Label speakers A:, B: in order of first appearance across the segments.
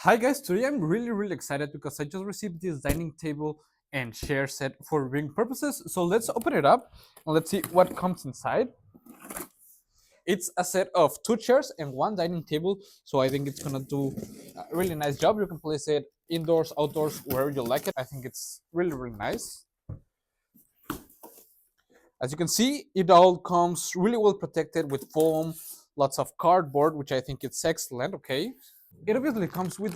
A: Hi guys, today I'm really excited because I just received this dining table and chair set for reading purposes. So let's open it up and let's see what comes inside. It's a set of two chairs and one dining table, so I think it's gonna do a really nice job. You can place it indoors, outdoors, wherever you like it. I think it's really nice. As you can see, it all comes really well protected with foam, lots of cardboard, which I think it's excellent. Okay, it obviously comes with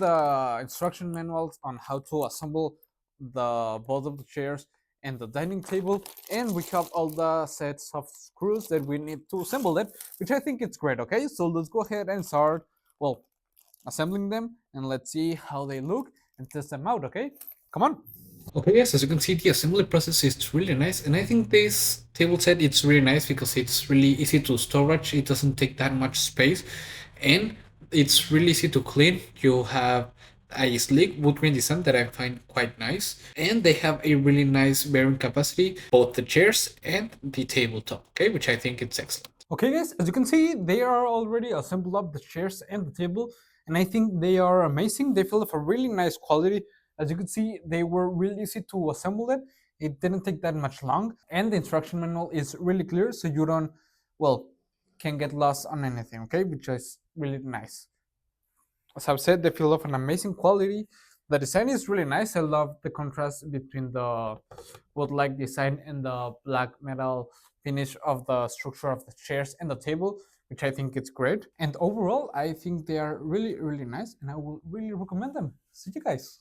A: instruction manuals on how to assemble the both of the chairs and the dining table, and we have all the sets of screws that we need to assemble it, which I think it's great. Okay, so let's go ahead and start, well, assembling them, and let's see how they look and test them out. Okay, come on.
B: Okay, yes, as you can see, the assembly process is really nice, and I think this table set it's really nice because it's really easy to storage. It doesn't take that much space, and it's really easy to clean. You have a sleek wood grain design that I find quite nice, and they have a really nice bearing capacity, both the chairs and the tabletop. Okay, which I think it's excellent.
A: Okay, guys, as you can see, they are already assembled up the chairs and the table, and I think they are amazing. They feel of a really nice quality. As you can see, they were really easy to assemble it. It didn't take that much long, and the instruction manual is really clear, so you don't, well, can get lost on anything. Okay, which is really nice. As I've said, they feel of an amazing quality. The design is really nice. I love the contrast between the wood-like design and the black metal finish of the structure of the chairs and the table, which I think it's great. And overall, I think they are really nice, and I will really recommend them. See you guys.